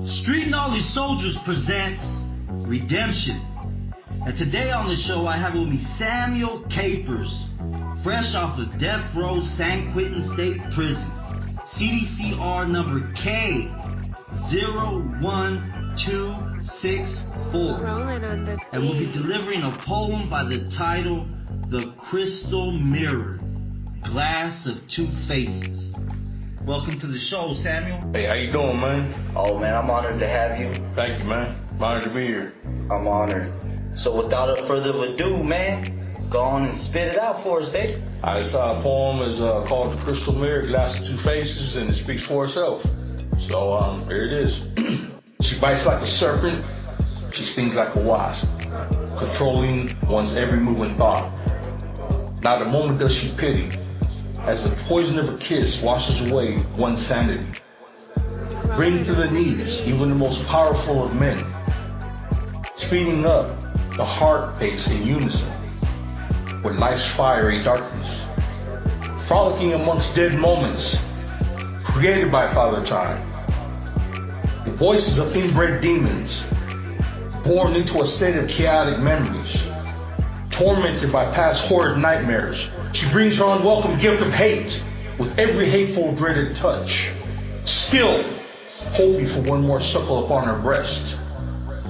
Street Knowledge Soldiers presents Redemption. And today on the show I have with me Samuel Capers, fresh off of Death Row San Quentin State Prison, CDCR number K01264. And we'll be delivering a poem by the title, The Crystal Mirror, Glass of Two Faces. Welcome to the show, Samuel. Hey, how you doing, man? Oh, man, I'm honored to have you. Thank you, man. I'm honored to be here. I'm honored. So without further ado, man, go on and spit it out for us, baby. This poem is called The Crystal Mirror, Glass of Two Faces, and it speaks for itself. So, here it is. She bites like a serpent. She stings like a wasp, controlling one's every move and thought. Not a moment does she pity, as the poison of a kiss washes away one's sanity, bringing to the knees even the most powerful of men, speeding up the heart pace in unison with life's fiery darkness, frolicking amongst dead moments created by Father Time. The voices of inbred demons, born into a state of chaotic memories, tormented by past horrid nightmares. She brings her unwelcome gift of hate with every hateful, dreaded touch, still hoping for one more suckle upon her breast.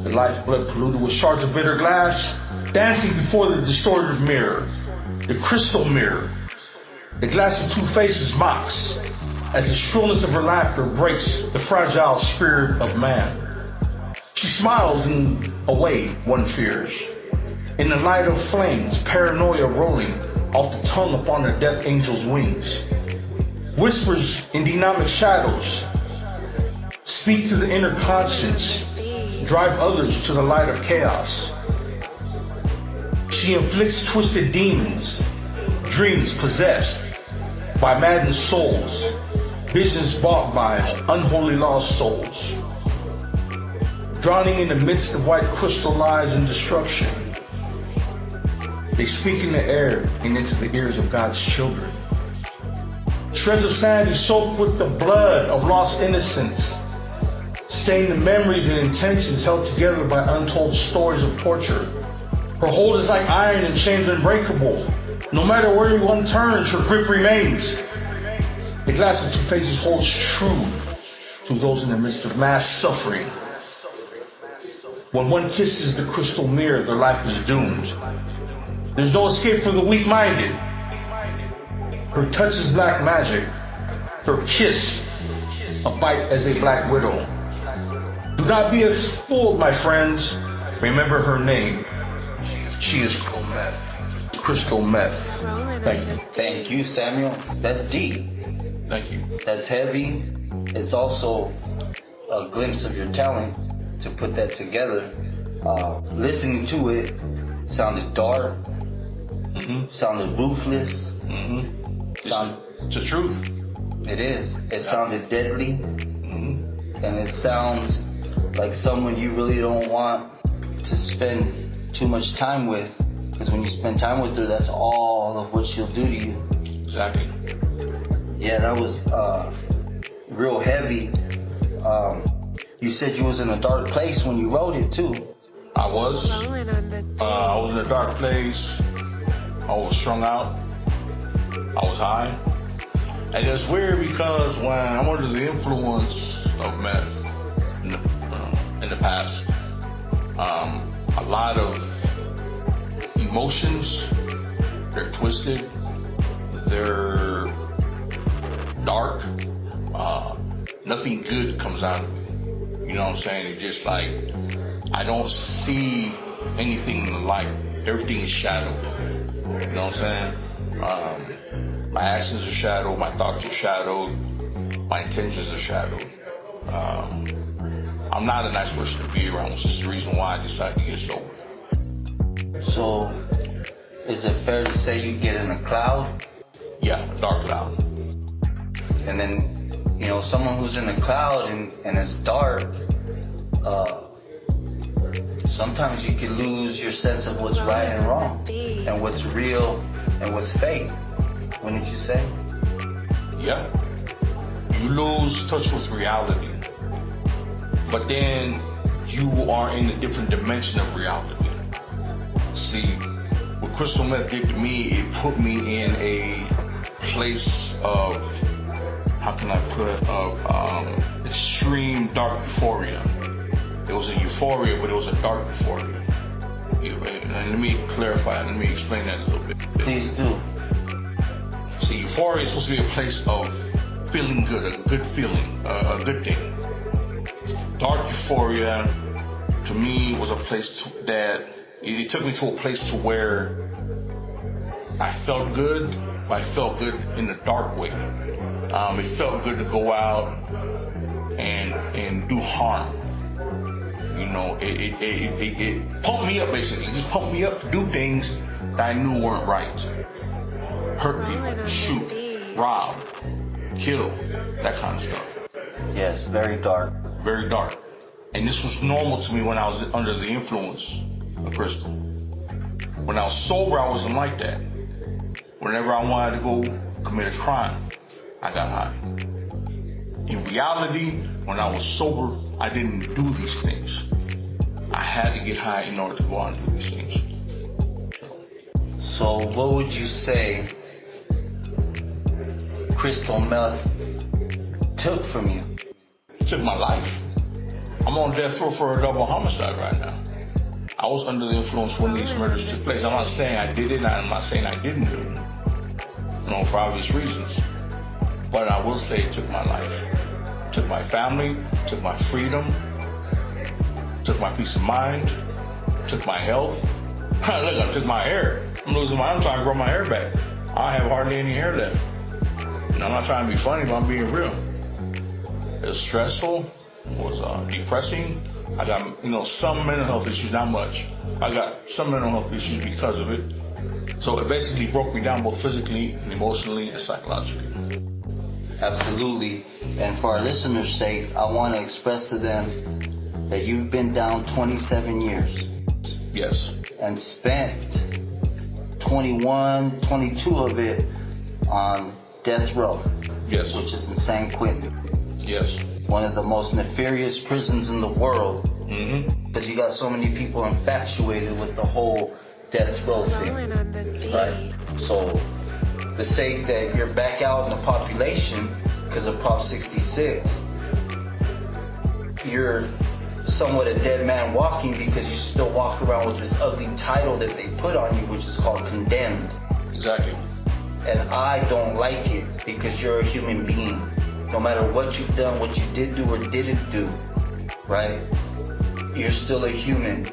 The lifeblood polluted with shards of bitter glass, dancing before the distorted mirror, the crystal mirror. The glass of two faces mocks as the shrillness of her laughter breaks the fragile spirit of man. She smiles in a way one fears. In the light of flames, paranoia rolling off the tongue upon the death angel's wings. Whispers in dynamic shadows speak to the inner conscience, drive others to the light of chaos. She inflicts twisted demons, dreams possessed by maddened souls, visions bought by unholy lost souls. Drowning in the midst of white crystal lies and destruction, they speak in the air and into the ears of God's children. Shreds of sanity soaked with the blood of lost innocence, stain the memories and intentions held together by untold stories of torture. Her hold is like iron and chains unbreakable. No matter where one turns, her grip remains. The glass of two faces holds true to those in the midst of mass suffering. When one kisses the crystal mirror, their life is doomed. There's no escape for the weak-minded. Her touch is black magic. Her kiss, a bite as a black widow. Do not be fooled, my friends. Remember her name. She is Crystal Meth. Thank you. Thank you, Samuel. That's deep. Thank you. That's heavy. It's also a glimpse of your talent to put that together. Listening to it sounded dark. Sounded ruthless. It's the truth. It is. It sounded deadly. And it sounds like someone you really don't want to spend too much time with. Because when you spend time with her, that's all of what she'll do to you. Exactly. Yeah, that was real heavy. You said you was in a dark place when you wrote it too. I was in a dark place. I was strung out. I was high. And it's weird because when I'm under the influence of meth in the past, a lot of emotions, they're twisted, they're dark, nothing good comes out of it. You know what I'm saying? It's just like, I don't see anything like, everything is shadowed. You know what I'm saying? My actions are shadowed, my thoughts are shadowed, my intentions are shadowed. I'm not a nice person to be around, which is the reason why I decided to get sober. So, is it fair to say you get in a cloud? Yeah, a dark cloud. And then, you know, someone who's in a cloud and it's dark, sometimes you can lose your sense of what's right and wrong, and what's real and what's fake. Wouldn't you say? Yeah. You lose touch with reality. but then you are in a different dimension of reality. See, what crystal meth did to me, it put me in a place of, how can I put it, of extreme dark euphoria. It was a euphoria, but it was a dark euphoria. And let me clarify, let me explain that a little bit. Please do. See, euphoria is supposed to be a place of feeling good, a good feeling, a good thing. Dark euphoria, to me, was a place that, it took me to a place to where I felt good, but I felt good in a dark way. It felt good to go out and do harm. You know, it pumped me up, basically. It just pumped me up to do things that I knew weren't right. Hurt people, shoot, rob, kill, that kind of stuff. Yes, very dark. Very dark. And this was normal to me when I was under the influence of crystal. When I was sober, I wasn't like that. Whenever I wanted to go commit a crime, I got high. In reality, when I was sober, I didn't do these things. I had to get high in order to go out and do these things. So what would you say crystal meth took from you? It took my life. I'm on death row for a double homicide right now. I was under the influence when these murders took place. I'm not saying I did it, and I'm not saying I didn't do it. You know, for obvious reasons. But I will say it took my life. It took my family, took my freedom, took my peace of mind, took my health. Look, I took my hair. I'm trying to grow my hair back. I have hardly any hair left. And I'm not trying to be funny, but I'm being real. It was stressful, it was depressing. I got, some mental health issues, not much. I got some mental health issues because of it. So it basically broke me down both physically and emotionally and psychologically. Absolutely. And for our listeners' sake, I want to express to them that you've been down 27 years. Yes. And spent 21, 22 of it on death row. Yes. Which is in San Quentin. Yes. One of the most nefarious prisons in the world. Mm-hmm. Because you got so many people infatuated with the whole death row thing. Right? So, the sake that you're back out in the population because of Prop 66, you're somewhat a dead man walking because you still walk around with this ugly title that they put on you, which is called condemned. Exactly. And I don't like it because you're a human being. No matter what you've done, what you did do or didn't do, right? You're still a human.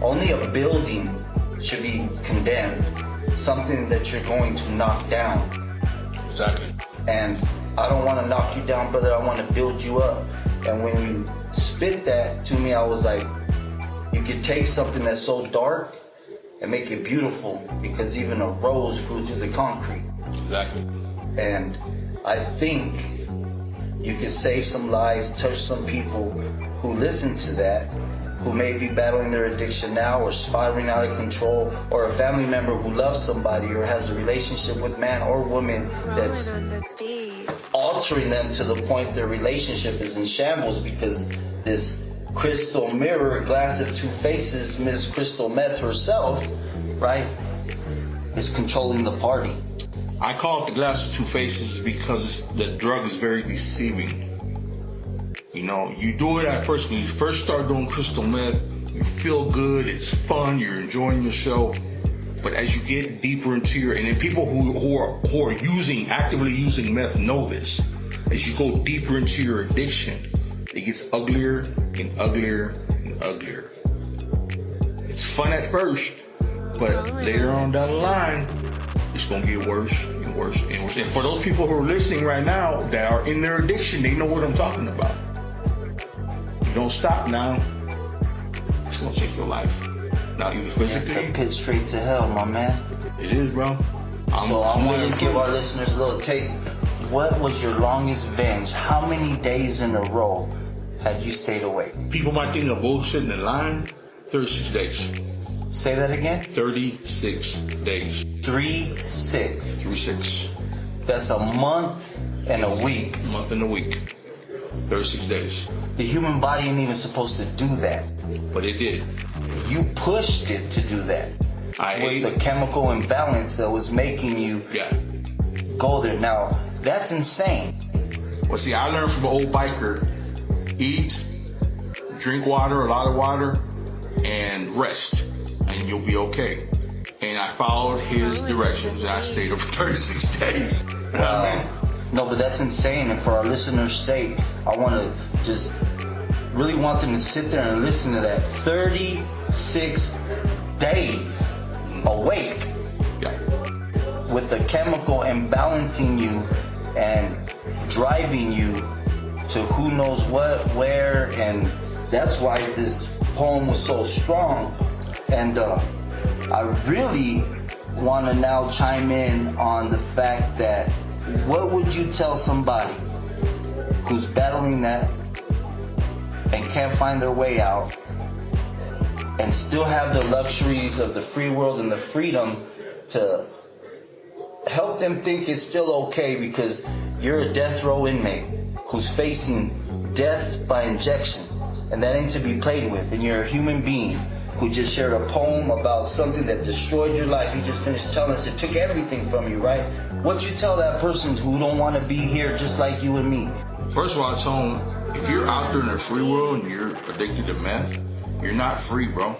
Only a building should be condemned. Something that you're going to knock down. Exactly. And I don't want to knock you down, brother. I want to build you up. And when you spit that to me, I was like, you could take something that's so dark and make it beautiful, because even a rose grew through the concrete. Exactly. And I think you could save some lives, touch some people who listen to that, who may be battling their addiction now or spiraling out of control, or a family member who loves somebody or has a relationship with man or woman that's altering them to the point their relationship is in shambles because this crystal mirror, glass of two faces, Miss Crystal Meth herself, right, is controlling the party. I call it the glass of two faces because the drug is very deceiving. You do it at first, when you first start doing crystal meth, you feel good, it's fun, you're enjoying yourself. But as you get deeper into and then people who are actively using meth know this. As you go deeper into your addiction, it gets uglier and uglier and uglier. It's fun at first, but later on down the line, it's gonna get worse and worse and worse. And for those people who are listening right now that are in their addiction, they know what I'm talking about. You don't stop now, it's gonna take your life. Now you physically. It's a pit straight to hell, my man. It is, bro. I'm going to give our listeners a little taste. What was your longest binge? How many days in a row had you stayed awake? People might think of bullshitting in line. 36 days. Say that again? 36 days. 36. 36. That's a month and a week. A month and a week. 36 days. The human body ain't even supposed to do that. But it did. You pushed it to do that. With the chemical imbalance that was making you go there. Now, that's insane. Well, see, I learned from an old biker, eat, drink water, a lot of water, and rest, and you'll be okay. And I followed his directions, and I stayed over 36 days. No, but that's insane. And for our listeners' sake, I want to just really want them to sit there and listen to that. 36 days awake with the chemical imbalancing you and driving you to who knows what, where, and that's why this poem was so strong. And I really want to now chime in on the fact that what would you tell somebody who's battling that and can't find their way out and still have the luxuries of the free world and the freedom to help them think it's still okay because you're a death row inmate who's facing death by injection, and that ain't to be played with, and you're a human being who just shared a poem about something that destroyed your life. You just finished telling us it took everything from you, right? What'd you tell that person who don't want to be here just like you and me? First of all, I told him, if you're out there in the free world and you're addicted to meth, you're not free, bro.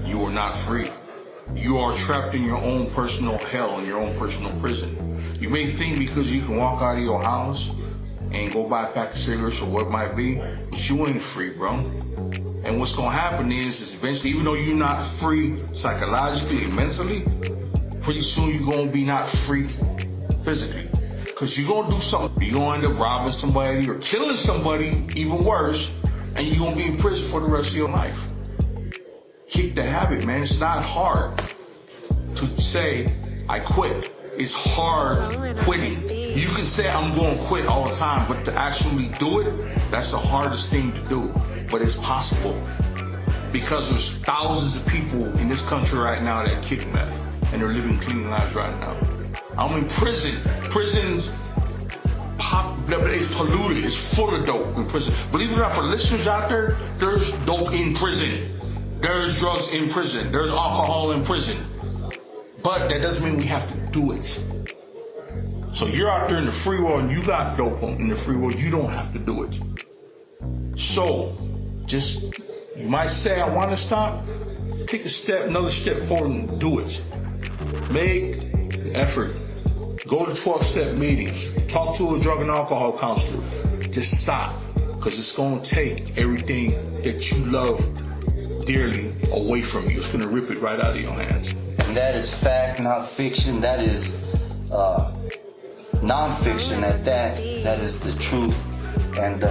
You are not free. You are trapped in your own personal hell, in your own personal prison. You may think because you can walk out of your house and go buy a pack of cigarettes or what it might be, but you ain't free, bro. And what's gonna happen is eventually, even though you're not free psychologically and mentally, pretty soon you're gonna be not free physically. Cause you're gonna do something. You're gonna end up robbing somebody or killing somebody, even worse, and you're gonna be in prison for the rest of your life. Kick the habit, man. It's not hard to say, I quit. It's hard quitting. You can say, I'm going to quit all the time, but to actually do it, that's the hardest thing to do. But it's possible. Because there's thousands of people in this country right now that kick meth, and they're living clean lives right now. I'm in prison. Prisons it's polluted. It's full of dope in prison. Believe it or not, for listeners out there, there's dope in prison. There's drugs in prison. There's alcohol in prison. But that doesn't mean we have to do it. So you're out there in the free world and you got dope in the free world. You don't have to do it. So just, you might say, I want to stop. Take another step forward and do it. Make an effort. Go to 12-step meetings. Talk to a drug and alcohol counselor. Just stop. Because it's going to take everything that you love dearly away from you. It's going to rip it right out of your hands. And that is fact, not fiction. That is non-fiction at that. That is the truth. And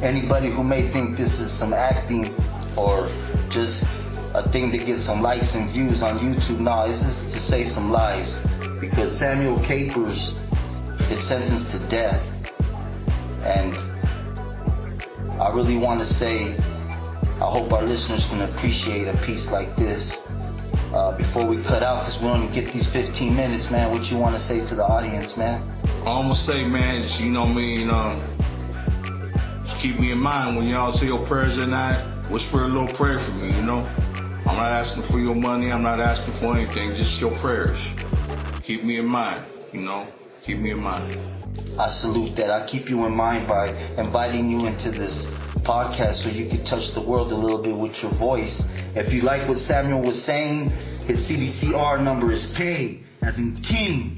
anybody who may think this is some acting or just a thing to get some likes and views on YouTube, no, this is to save some lives. Because Samuel Capers is sentenced to death. And I really want to say, I hope our listeners can appreciate a piece like this. Before we cut out, because we only get these 15 minutes, man, what you want to say to the audience, man? All I'm going to say, man, is, you know what I mean, just keep me in mind when y'all say your prayers at night, whisper a little prayer for me, you know? I'm not asking for your money, I'm not asking for anything, just your prayers. Keep me in mind, you know? Keep me in mind. I salute that. I keep you in mind by inviting you into this podcast so you can touch the world a little bit with your voice. If you like what Samuel was saying, his CDCR number is K, as in King,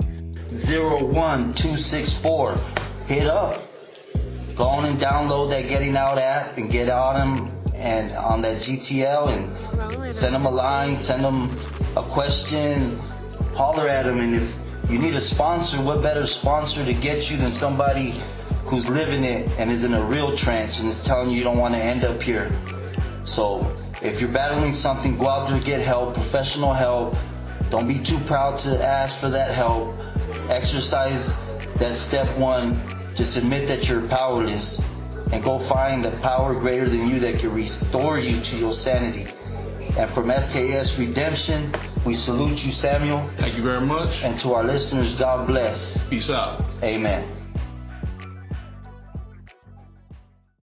01264. Hit up. Go on and download that Getting Out app and get on him and on that GTL and send him a line, send him a question, holler at him. And if you need a sponsor, what better sponsor to get you than somebody who's living it and is in a real trench and is telling you don't want to end up here. So if you're battling something, go out there and get help, professional help. Don't be too proud to ask for that help. Exercise that step one. Just admit that you're powerless and go find a power greater than you that can restore you to your sanity. And from S.K.S. Redemption, we salute you, Samuel. Thank you very much. And to our listeners, God bless. Peace out. Amen.